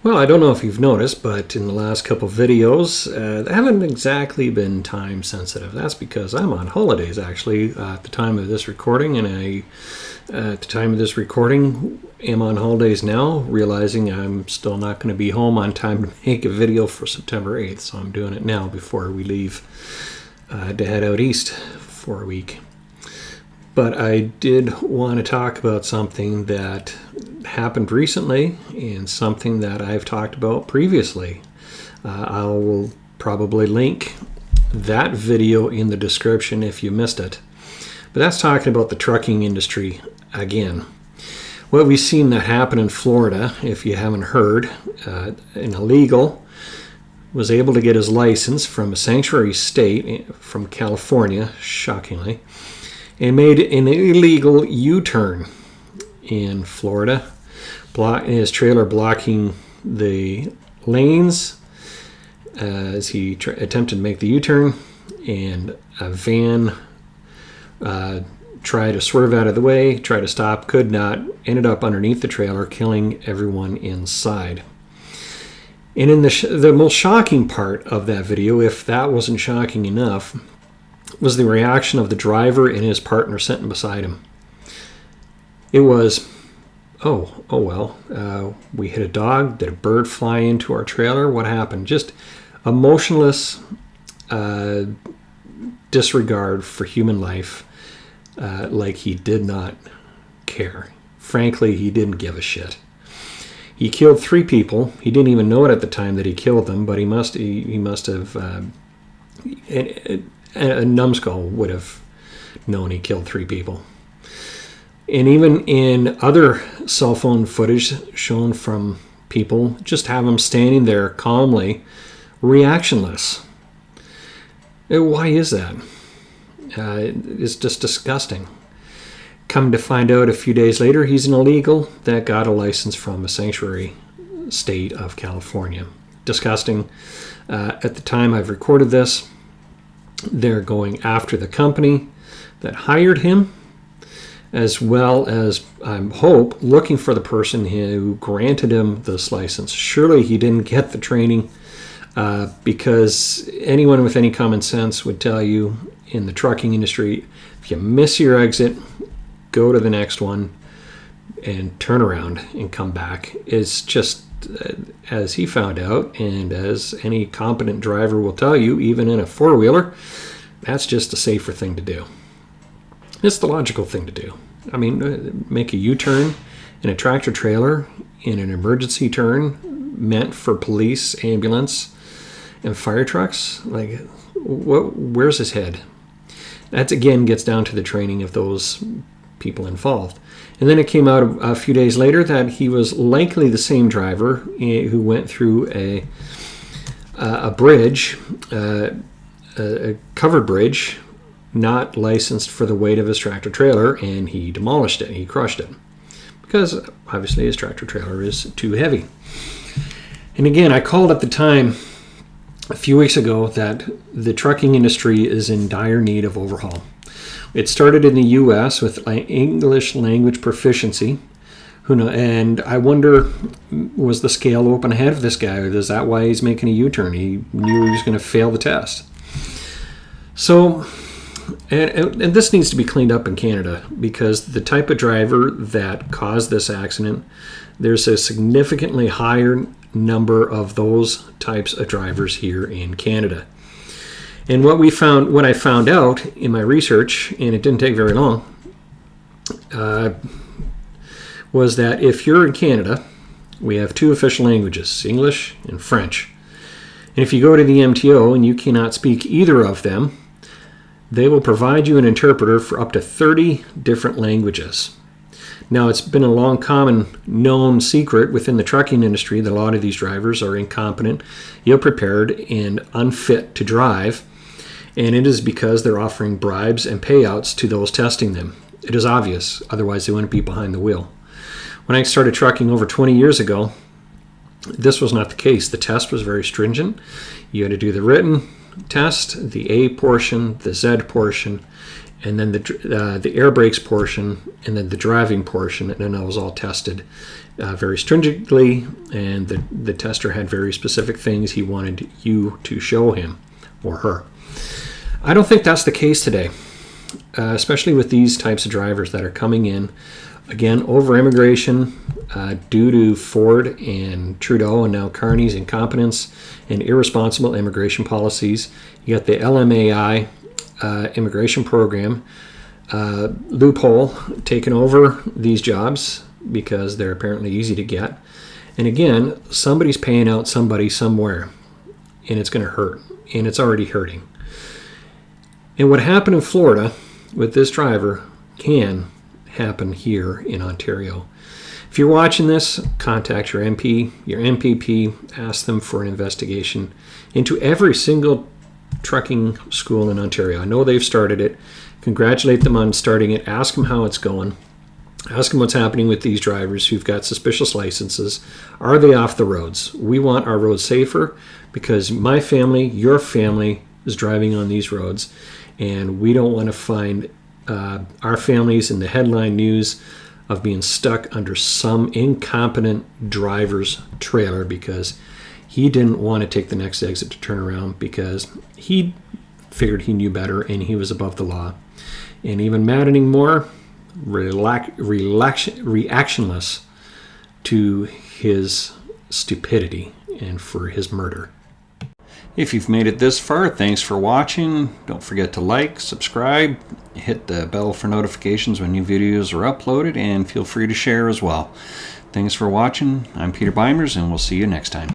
Well, I don't know if you've noticed, but in the last couple of videos, they haven't exactly been time sensitive. That's because I'm on holidays, actually, at the time of this recording, and at the time of this recording, am on holidays now, realizing I'm still not going to be home on time to make a video for September 8th, so I'm doing it now before we leave to head out east for a week. But I did want to talk about something that happened recently and something that I've talked about previously. I will probably link that video in the description if you missed it. But that's talking about the trucking industry again. What we've seen that happen in Florida, if you haven't heard, an illegal was able to get his license from a sanctuary state from California, shockingly, and made an illegal U-turn in Florida, his trailer blocking the lanes as he attempted to make the U-turn, and a van tried to swerve out of the way, tried to stop, could not, ended up underneath the trailer, killing everyone inside. And in the most shocking part of that video, if that wasn't shocking enough, was the reaction of the driver and his partner sitting beside him. It was, oh well, we hit a dog, did a bird fly into our trailer, what happened? Just emotionless disregard for human life, like he did not care. Frankly, he didn't give a shit. He killed 3 people. He didn't even know it at the time that he killed them, but he must have, a numbskull would have known he killed 3 people. And even in other cell phone footage shown from people, just have him standing there calmly, reactionless. Why is that? It's just disgusting. Come to find out a few days later, he's an illegal that got a license from a sanctuary state of California. Disgusting. At the time I've recorded this, they're going after the company that hired him, as well as, I hope, looking for the person who granted him this license. Surely he didn't get the training, because anyone with any common sense would tell you in the trucking industry, if you miss your exit, go to the next one and turn around and come back. It's just, as he found out, and as any competent driver will tell you, even in a four-wheeler, that's just a safer thing to do. It's the logical thing to do. I mean, make a U-turn in a tractor trailer in an emergency turn meant for police, ambulance, and fire trucks. Like, where's his head? That again gets down to the training of those people involved. And then it came out a few days later that he was likely the same driver who went through a bridge, a covered bridge, not licensed for the weight of his tractor trailer, and he demolished it. He crushed it because obviously his tractor trailer is too heavy. And again, I called at the time a few weeks ago that the trucking industry is in dire need of overhaul. It started in the U.S. with English language proficiency. And I wonder, was the scale open ahead of this guy? Or is that why he's making a U-turn? He knew he was going to fail the test. So, and this needs to be cleaned up in Canada, because the type of driver that caused this accident, there's a significantly higher number of those types of drivers here in Canada. And what I found out in my research, and it didn't take very long, was that if you're in Canada, we have 2 official languages, English and French. And if you go to the MTO and you cannot speak either of them, they will provide you an interpreter for up to 30 different languages. Now, it's been a long common known secret within the trucking industry that a lot of these drivers are incompetent, ill-prepared, and unfit to drive. And it is because they're offering bribes and payouts to those testing them. It is obvious, otherwise they wouldn't be behind the wheel. When I started trucking over 20 years ago, this was not the case. The test was very stringent. You had to do the written, test, the A portion, the Z portion, and then the air brakes portion, and then the driving portion, and then that was all tested very stringently, and the tester had very specific things he wanted you to show him or her. I don't think that's the case today, especially with these types of drivers that are coming in. Again, over immigration due to Ford and Trudeau and now Carney's incompetence and irresponsible immigration policies. You got the LMAI immigration program loophole taking over these jobs because they're apparently easy to get. And again, somebody's paying out somebody somewhere, and it's going to hurt, and it's already hurting. And what happened in Florida with this driver can happen here in Ontario. If you're watching this, contact your MP, your MPP, ask them for an investigation into every single trucking school in Ontario. I know they've started it. Congratulate them on starting it. Ask them how it's going. Ask them what's happening with these drivers who've got suspicious licenses. Are they off the roads? We want our roads safer because my family, your family, is driving on these roads, and we don't want to find our families in the headline news of being stuck under some incompetent driver's trailer because he didn't want to take the next exit to turn around because he figured he knew better and he was above the law. And even maddening more, reactionless to his stupidity and for his murder. If you've made it this far, thanks for watching. Don't forget to like, subscribe, hit the bell for notifications when new videos are uploaded, and feel free to share as well. Thanks for watching. I'm Peter Beimers, and we'll see you next time.